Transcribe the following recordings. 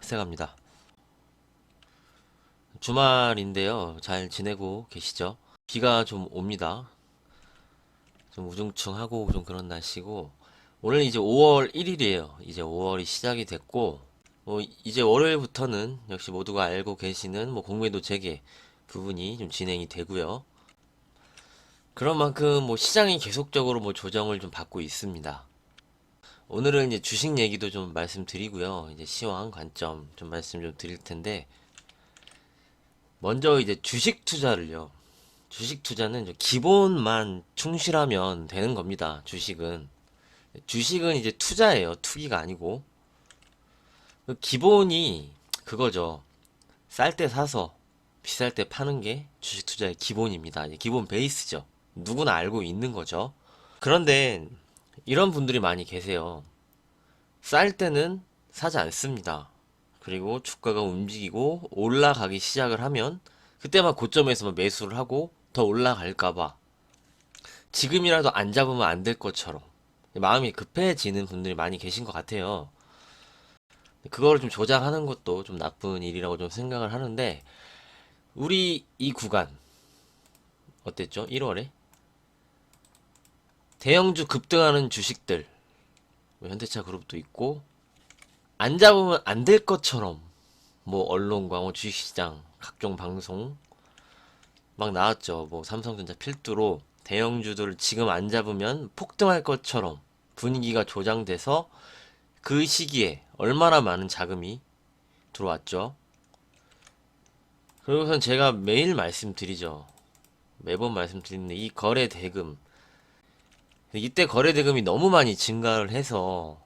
세갑니다. 주말인데요. 잘 지내고 계시죠? 비가 좀 옵니다. 좀 우중충하고 좀 그런 날씨고, 오늘 이제 5월 1일이에요. 이제 5월이 시작이 됐고, 이제 월요일부터는 역시 모두가 알고 계시는 공매도 재개 부분이 좀 진행이 되고요. 그런 만큼 시장이 계속적으로 조정을 좀 받고 있습니다. 오늘은 이제 주식 얘기도 좀 말씀드리고요. 이제 시황 관점 좀 말씀 좀 드릴 텐데, 먼저 이제 주식 투자를요. 주식 투자는 이제 기본만 충실하면 되는 겁니다. 주식은. 주식은 이제 투자예요. 투기가 아니고. 그 기본이 그거죠. 쌀 때 사서 비쌀 때 파는 게 주식 투자의 기본입니다. 이제 기본 베이스죠. 누구나 알고 있는 거죠. 그런데 이런 분들이 많이 계세요. 쌀 때는 사지 않습니다. 그리고 주가가 움직이고 올라가기 시작을 하면 그때만 고점에서만 매수를 하고 더 올라갈까봐 지금이라도 안 잡으면 안 될 것처럼 마음이 급해지는 분들이 많이 계신 것 같아요. 그거를 좀 조장하는 것도 좀 나쁜 일이라고 좀 생각을 하는데, 우리 이 구간 어땠죠? 1월에 대형주 급등하는 주식들, 현대차 그룹도 있고, 안 잡으면 안 될 것처럼 언론과 주식시장 각종 방송 막 나왔죠. 삼성전자 필두로 대형주들을 지금 안 잡으면 폭등할 것처럼 분위기가 조장돼서 그 시기에 얼마나 많은 자금이 들어왔죠. 그리고선 제가 매일 말씀드리죠. 매번 말씀드리는데, 이 거래 대금, 이때 거래 대금이 너무 많이 증가를 해서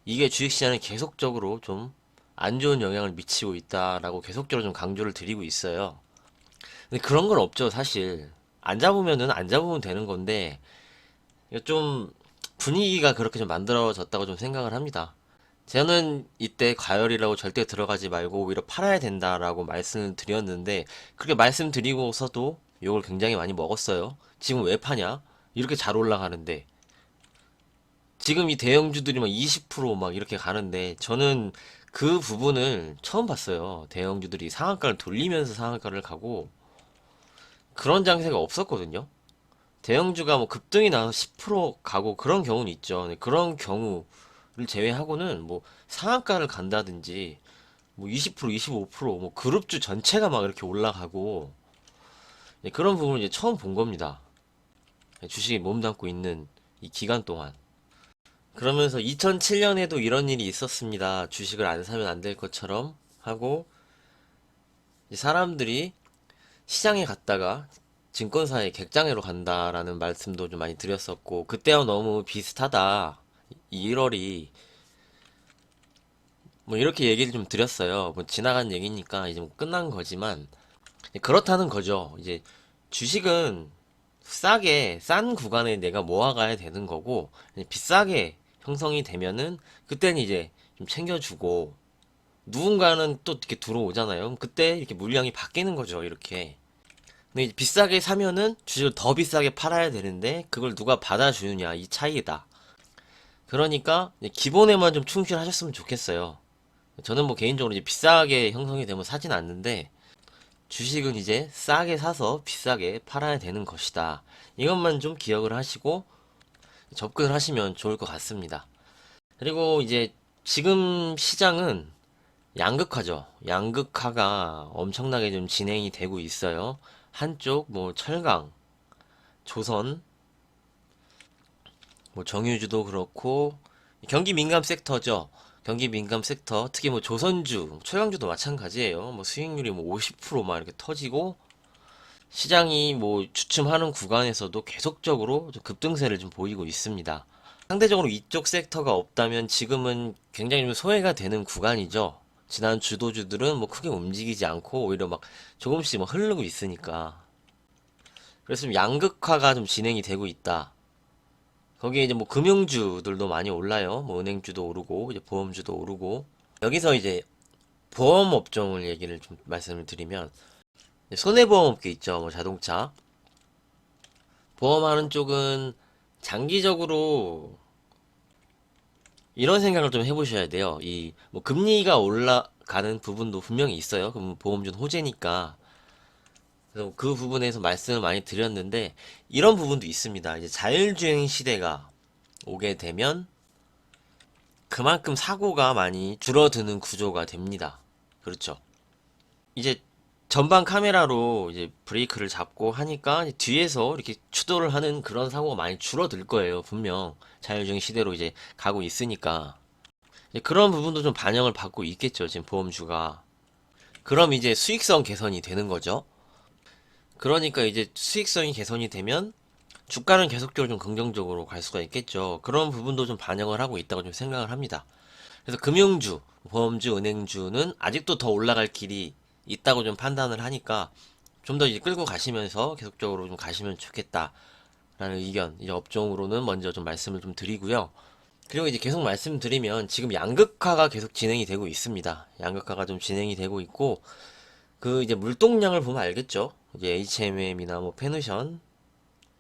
이게 주식시장에 계속적으로 좀 안 좋은 영향을 미치고 있다라고 계속적으로 좀 강조를 드리고 있어요. 근데 그런 건 없죠, 사실. 안 잡으면은 안 잡으면 되는 건데, 좀 분위기가 그렇게 좀 만들어졌다고 좀 생각을 합니다. 저는 이때 과열이라고 절대 들어가지 말고 오히려 팔아야 된다라고 말씀을 드렸는데, 그렇게 말씀드리고서도 욕을 굉장히 많이 먹었어요. 지금 왜 파냐? 이렇게 잘 올라가는데. 지금 이 대형주들이 막 20%막 이렇게 가는데, 저는 그 부분을 처음 봤어요. 대형주들이 상한가를 돌리면서 상한가를 가고, 그런 장세가 없었거든요. 대형주가 급등이 나서 10% 가고 그런 경우는 있죠. 근데 그런 경우를 제외하고는 상한가를 간다든지 20% 25% 그룹주 전체가 막 이렇게 올라가고, 그런 부분을 이제 처음 본 겁니다. 주식에 몸담고 있는 이 기간 동안. 그러면서 2007년에도 이런 일이 있었습니다. 주식을 안 사면 안 될 것처럼 하고, 사람들이 시장에 갔다가 증권사에 객장으로 간다라는 말씀도 좀 많이 드렸었고, 그때와 너무 비슷하다. 1월이 이렇게 얘기를 좀 드렸어요. 지나간 얘기니까 이제 끝난 거지만, 그렇다는 거죠. 이제 주식은 싸게 싼 구간에 내가 모아가야 되는 거고, 이제 비싸게 형성이 되면은 그때는 이제 좀 챙겨주고, 누군가는 또 이렇게 들어오잖아요. 그럼 그때 이렇게 물량이 바뀌는 거죠. 이렇게. 근데 이제 비싸게 사면은 주식을 더 비싸게 팔아야 되는데, 그걸 누가 받아주느냐 이 차이다. 그러니까 기본에만 좀 충실하셨으면 좋겠어요. 저는 개인적으로 이제 비싸게 형성이 되면 사진 않는데, 주식은 이제 싸게 사서 비싸게 팔아야 되는 것이다. 이것만 좀 기억을 하시고 접근을 하시면 좋을 것 같습니다. 그리고 이제 지금 시장은 양극화죠. 양극화가 엄청나게 좀 진행이 되고 있어요. 한쪽 철강, 조선, 정유주도 그렇고 경기 민감 섹터죠. 경기 민감 sek터, 특히 조선주, 철강주도 마찬가지예요. 수익률이 50%막 이렇게 터지고, 시장이 주춤하는 구간에서도 계속적으로 좀 급등세를 좀 보이고 있습니다. 상대적으로 이쪽 섹터가 없다면 지금은 굉장히 좀 소외가 되는 구간이죠. 지난 주도주들은 크게 움직이지 않고 오히려 조금씩 흐르고 있으니까. 그래서 좀 양극화가 좀 진행이 되고 있다. 거기에 이제 금융주들도 많이 올라요. 은행주도 오르고 이제 보험주도 오르고. 여기서 이제 보험 업종을 얘기를 좀 말씀을 드리면, 손해보험업계 있죠. 자동차 보험하는 쪽은 장기적으로 이런 생각을 좀 해보셔야 돼요. 이 금리가 가는 부분도 분명히 있어요. 그럼 보험주는 호재니까. 그래서 그 부분에서 말씀을 많이 드렸는데, 이런 부분도 있습니다. 이제 자율주행 시대가 오게 되면 그만큼 사고가 많이 줄어드는 구조가 됩니다. 그렇죠. 이제 전방 카메라로 이제 브레이크를 잡고 하니까 뒤에서 이렇게 추돌을 하는 그런 사고가 많이 줄어들 거예요. 분명 자율주행 시대로 이제 가고 있으니까. 이제 그런 부분도 좀 반영을 받고 있겠죠. 지금 보험주가. 그럼 이제 수익성 개선이 되는 거죠. 그러니까 이제 수익성이 개선이 되면 주가는 계속적으로 좀 긍정적으로 갈 수가 있겠죠. 그런 부분도 좀 반영을 하고 있다고 좀 생각을 합니다. 그래서 금융주, 보험주, 은행주는 아직도 더 올라갈 길이 있다고 좀 판단을 하니까 좀 더 이제 끌고 가시면서 계속적으로 좀 가시면 좋겠다라는 의견, 이제 업종으로는 먼저 좀 말씀을 좀 드리고요. 그리고 이제 계속 말씀드리면 지금 양극화가 계속 진행이 되고 있습니다. 양극화가 좀 진행이 되고 있고, 그 이제 물동량을 보면 알겠죠. 이제 HMM이나 뭐 페누션,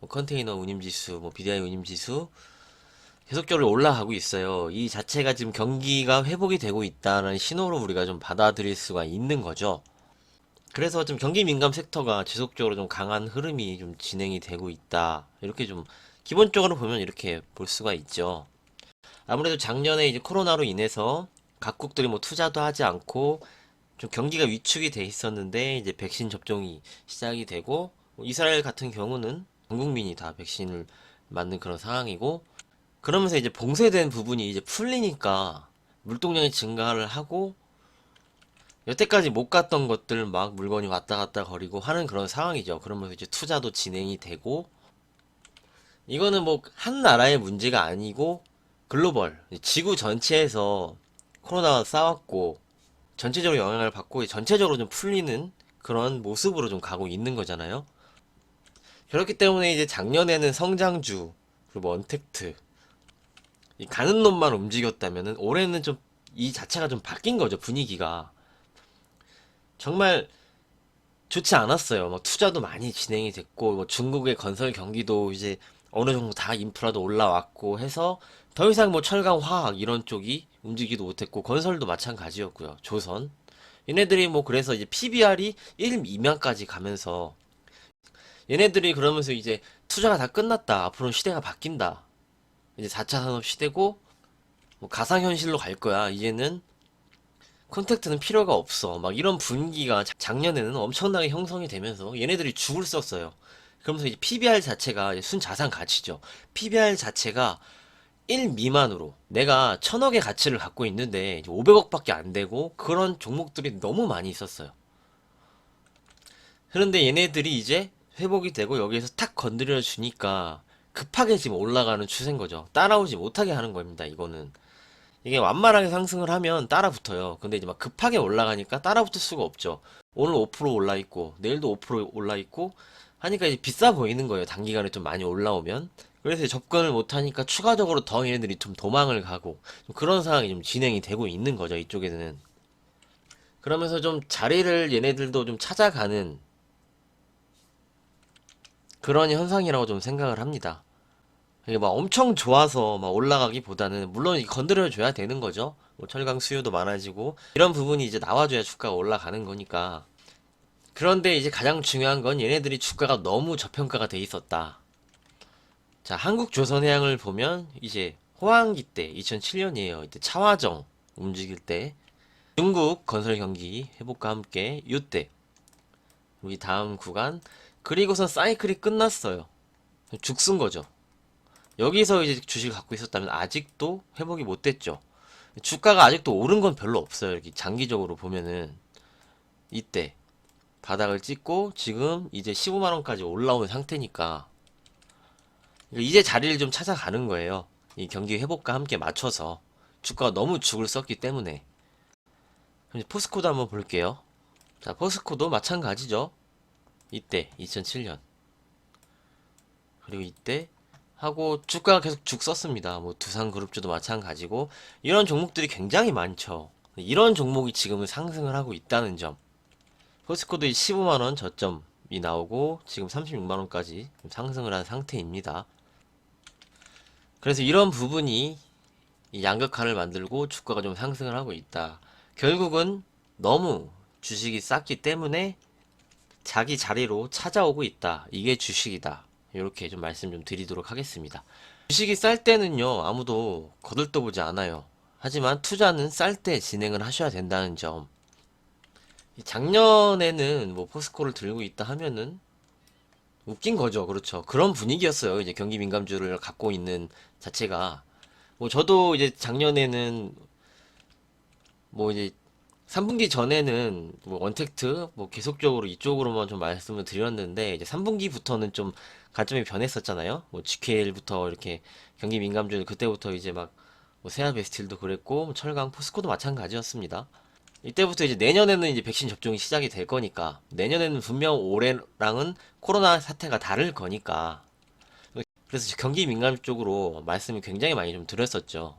뭐 컨테이너 운임지수, 뭐 BDI 운임지수 계속적으로 올라가고 있어요. 이 자체가 지금 경기가 회복이 되고 있다는 신호로 우리가 좀 받아들일 수가 있는 거죠. 그래서 좀 경기 민감 섹터가 지속적으로 좀 강한 흐름이 좀 진행이 되고 있다. 이렇게 좀 기본적으로 보면 이렇게 볼 수가 있죠. 아무래도 작년에 이제 코로나로 인해서 각국들이 뭐 투자도 하지 않고 좀 경기가 위축이 돼 있었는데, 이제 백신 접종이 시작이 되고, 뭐 이스라엘 같은 경우는 전 국민이 다 백신을 맞는 그런 상황이고, 그러면서 이제 봉쇄된 부분이 이제 풀리니까 물동량이 증가를 하고, 여태까지 못 갔던 것들 막 물건이 왔다 갔다 거리고 하는 그런 상황이죠. 그러면서 이제 투자도 진행이 되고, 이거는 뭐 한 나라의 문제가 아니고 글로벌 지구 전체에서 코로나가 싸웠고 전체적으로 영향을 받고 전체적으로 좀 풀리는 그런 모습으로 좀 가고 있는 거잖아요. 그렇기 때문에 이제 작년에는 성장주 그리고 뭐 언택트 이 가는 놈만 움직였다면은 올해는 좀 이 자체가 좀 바뀐 거죠. 분위기가 정말 좋지 않았어요. 뭐 투자도 많이 진행이 됐고, 뭐 중국의 건설 경기도 이제 어느 정도 다 인프라도 올라왔고 해서 더 이상 뭐 철강, 화학 이런 쪽이 움직이도 못했고, 건설도 마찬가지였고요. 조선. 얘네들이 뭐 그래서 이제 PBR이 1 미만까지 가면서 얘네들이 그러면서 이제 투자가 다 끝났다. 앞으로는 시대가 바뀐다. 이제 4차 산업 시대고 뭐 가상현실로 갈 거야. 이제는 콘택트는 필요가 없어. 막 이런 분위기가 작년에는 엄청나게 형성이 되면서 얘네들이 죽을 썼어요. 그러면서 이제 PBR 자체가 순자산 가치죠. PBR 자체가 1 미만으로 내가 1000억의 가치를 갖고 있는데 500억밖에 안 되고 그런 종목들이 너무 많이 있었어요. 그런데 얘네들이 이제 회복이 되고 여기에서 탁 건드려 주니까 급하게 지금 올라가는 추세인 거죠. 따라오지 못하게 하는 겁니다. 이거는. 이게 완만하게 상승을 하면 따라 붙어요. 근데 이제 막 급하게 올라가니까 따라 붙을 수가 없죠. 오늘 5% 올라 있고, 내일도 5% 올라 있고, 하니까 이제 비싸 보이는 거예요. 단기간에 좀 많이 올라오면. 그래서 접근을 못 하니까 추가적으로 더 얘네들이 좀 도망을 가고, 좀 그런 상황이 좀 진행이 되고 있는 거죠. 이쪽에는. 그러면서 좀 자리를 얘네들도 좀 찾아가는 그런 현상이라고 좀 생각을 합니다. 이게 막 엄청 좋아서 막 올라가기보다는 물론 건드려 줘야 되는 거죠. 뭐 철강 수요도 많아지고 이런 부분이 이제 나와줘야 주가가 올라가는 거니까. 그런데 이제 가장 중요한 건 얘네들이 주가가 너무 저평가가 돼 있었다. 자, 한국조선해양을 보면 이제 호황기 때 2007년이에요. 이때 차화정 움직일 때 중국 건설 경기 회복과 함께 이때 우리 다음 구간 그리고선 사이클이 끝났어요. 죽순 거죠. 여기서 이제 주식을 갖고 있었다면 아직도 회복이 못 됐죠. 주가가 아직도 오른 건 별로 없어요. 이렇게 장기적으로 보면은 이때 바닥을 찍고 지금 이제 15만 원까지 올라온 상태니까 이제 자리를 좀 찾아가는 거예요. 이 경기 회복과 함께 맞춰서 주가가 너무 죽을 썼기 때문에. 이제 포스코도 한번 볼게요. 자, 포스코도 마찬가지죠. 이때 2007년 그리고 이때 하고 주가가 계속 죽 썼습니다. 뭐 두산그룹주도 마찬가지고 이런 종목들이 굉장히 많죠. 이런 종목이 지금은 상승을 하고 있다는 점. 포스코도 15만원 저점이 나오고 지금 36만원까지 상승을 한 상태입니다. 그래서 이런 부분이 이 양극화를 만들고 주가가 좀 상승을 하고 있다. 결국은 너무 주식이 쌌기 때문에 자기 자리로 찾아오고 있다. 이게 주식이다. 이렇게 좀 말씀 좀 드리도록 하겠습니다. 주식이 쌀 때는요, 아무도 거들떠보지 않아요. 하지만 투자는 쌀 때 진행을 하셔야 된다는 점. 작년에는 뭐 포스코를 들고 있다 하면은 웃긴 거죠. 그렇죠. 그런 분위기였어요. 이제 경기 민감주를 갖고 있는 자체가. 뭐 저도 이제 작년에는 뭐 이제 3분기 전에는 뭐 원택트 뭐 계속적으로 이쪽으로만 좀 말씀을 드렸는데 이제 3분기부터는 좀 관점이 변했었잖아요. 뭐 GKL부터 이렇게 경기 민감주 그때부터 이제 막뭐 세아베스틸도 그랬고 뭐 철강 포스코도 마찬가지였습니다. 이때부터 이제 내년에는 이제 백신 접종이 시작이 될 거니까 내년에는 분명 올해랑은 코로나 사태가 다를 거니까 그래서 경기 민감 쪽으로 말씀을 굉장히 많이 좀 드렸었죠.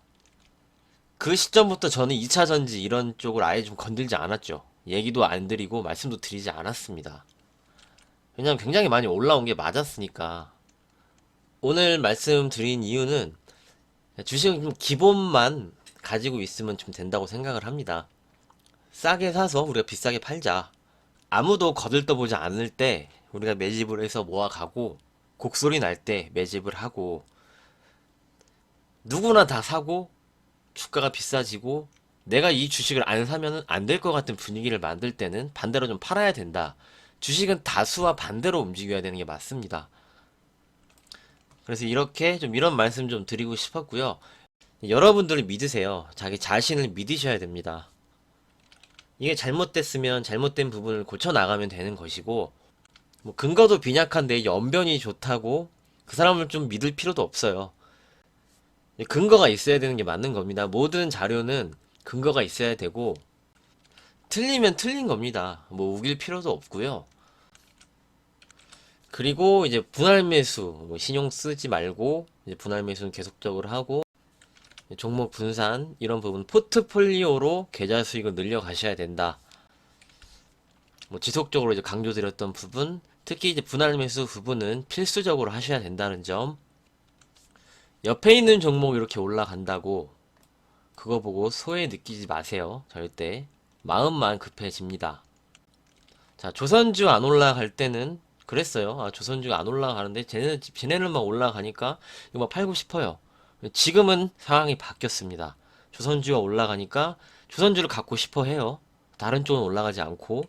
그 시점부터 저는 2차 전지 이런 쪽을 아예 좀 건들지 않았죠. 얘기도 안 드리고 말씀도 드리지 않았습니다. 왜냐면 굉장히 많이 올라온 게 맞았으니까. 오늘 말씀드린 이유는 주식은 좀 기본만 가지고 있으면 좀 된다고 생각을 합니다. 싸게 사서 우리가 비싸게 팔자. 아무도 거들떠보지 않을 때 우리가 매집을 해서 모아가고 곡소리 날 때 매집을 하고 누구나 다 사고 주가가 비싸지고 내가 이 주식을 안 사면은 안 될 것 같은 분위기를 만들 때는 반대로 좀 팔아야 된다. 주식은 다수와 반대로 움직여야 되는 게 맞습니다. 그래서 이렇게 좀 이런 말씀 좀 드리고 싶었고요. 여러분들을 믿으세요. 자기 자신을 믿으셔야 됩니다. 이게 잘못됐으면 잘못된 부분을 고쳐 나가면 되는 것이고 뭐 근거도 빈약한데 연변이 좋다고 그 사람을 좀 믿을 필요도 없어요. 근거가 있어야 되는 게 맞는 겁니다. 모든 자료는 근거가 있어야 되고 틀리면 틀린 겁니다. 뭐 우길 필요도 없고요. 그리고 이제 분할 매수, 뭐 신용 쓰지 말고 이제 분할 매수는 계속적으로 하고 종목 분산 이런 부분 포트폴리오로 계좌 수익을 늘려 가셔야 된다. 뭐 지속적으로 이제 강조드렸던 부분, 특히 이제 분할 매수 부분은 필수적으로 하셔야 된다는 점. 옆에 있는 종목 이렇게 올라간다고 그거 보고 소외 느끼지 마세요. 절대. 마음만 급해집니다. 자, 조선주 안 올라갈 때는 그랬어요. 아, 조선주가 안 올라가는데 쟤네들만 올라가니까 이거 막 팔고 싶어요. 지금은 상황이 바뀌었습니다. 조선주가 올라가니까 조선주를 갖고 싶어 해요. 다른 쪽은 올라가지 않고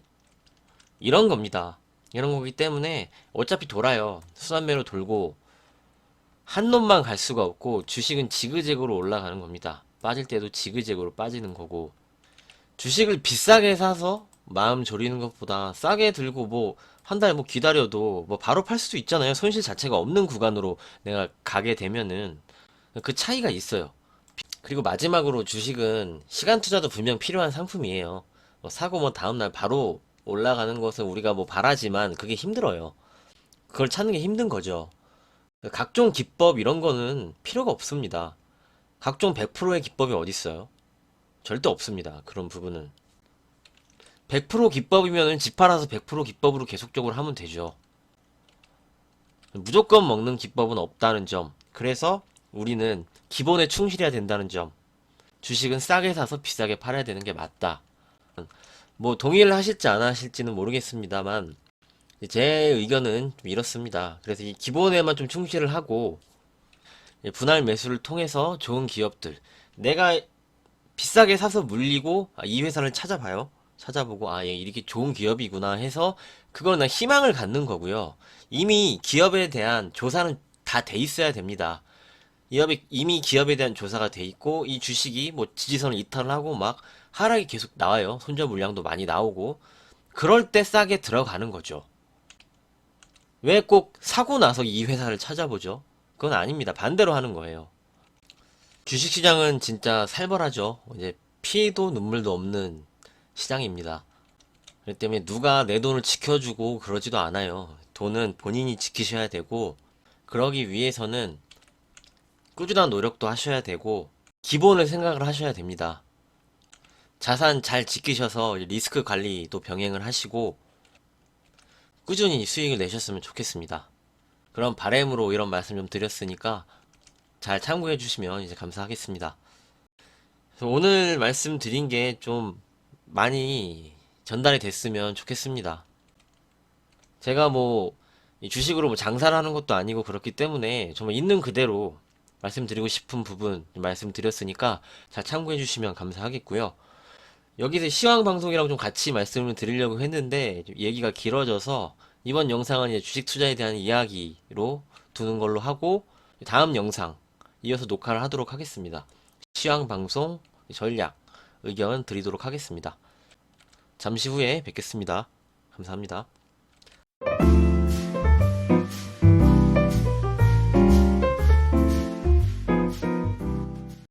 이런 겁니다. 이런 거기 때문에 어차피 돌아요. 순환매로 돌고 한 놈만 갈 수가 없고 주식은 지그재그로 올라가는 겁니다. 빠질 때도 지그재그로 빠지는 거고 주식을 비싸게 사서 마음 졸이는 것보다 싸게 들고 뭐 한 달 뭐 기다려도 뭐 바로 팔 수도 있잖아요. 손실 자체가 없는 구간으로 내가 가게 되면은 그 차이가 있어요. 그리고 마지막으로 주식은 시간 투자도 분명 필요한 상품이에요. 뭐 사고 뭐 다음날 바로 올라가는 것은 우리가 뭐 바라지만 그게 힘들어요. 그걸 찾는 게 힘든 거죠. 각종 기법 이런 거는 필요가 없습니다. 각종 100%의 기법이 어디 있어요? 절대 없습니다. 그런 부분은. 100% 기법이면은 집 팔아서 100% 기법으로 계속적으로 하면 되죠. 무조건 먹는 기법은 없다는 점. 그래서 우리는 기본에 충실해야 된다는 점. 주식은 싸게 사서 비싸게 팔아야 되는 게 맞다. 뭐 동의를 하실지 안 하실지는 모르겠습니다만 제 의견은 좀 이렇습니다. 그래서 이 기본에만 좀 충실을 하고 분할 매수를 통해서 좋은 기업들 내가 비싸게 사서 물리고 이 회사를 찾아봐요. 찾아보고 얘 이렇게 좋은 기업이구나 해서 그걸 나 희망을 갖는 거고요. 이미 기업에 대한 조사는 다 돼 있어야 됩니다. 이미 기업에 대한 조사가 돼 있고 이 주식이 뭐 지지선을 이탈을 하고 막 하락이 계속 나와요. 손절 물량도 많이 나오고 그럴 때 싸게 들어가는 거죠. 왜 꼭 사고 나서 이 회사를 찾아보죠? 그건 아닙니다. 반대로 하는 거예요. 주식시장은 진짜 살벌하죠. 이제 피도 눈물도 없는 시장입니다. 그렇기 때문에 누가 내 돈을 지켜주고 그러지도 않아요. 돈은 본인이 지키셔야 되고 그러기 위해서는 꾸준한 노력도 하셔야 되고 기본을 생각을 하셔야 됩니다. 자산 잘 지키셔서 리스크 관리도 병행을 하시고 꾸준히 수익을 내셨으면 좋겠습니다. 그런 바람으로 이런 말씀 좀 드렸으니까 잘 참고해 주시면 이제 감사하겠습니다. 그래서 오늘 말씀드린 게 좀 많이 전달이 됐으면 좋겠습니다. 제가 뭐, 이 주식으로 뭐 장사를 하는 것도 아니고 그렇기 때문에 정말 있는 그대로 말씀드리고 싶은 부분 말씀드렸으니까 잘 참고해 주시면 감사하겠고요. 여기서 시황 방송이랑 좀 같이 말씀을 드리려고 했는데 좀 얘기가 길어져서 이번 영상은 이제 주식 투자에 대한 이야기로 두는 걸로 하고 다음 영상 이어서 녹화를 하도록 하겠습니다. 시황 방송 전략 의견 드리도록 하겠습니다. 잠시 후에 뵙겠습니다. 감사합니다.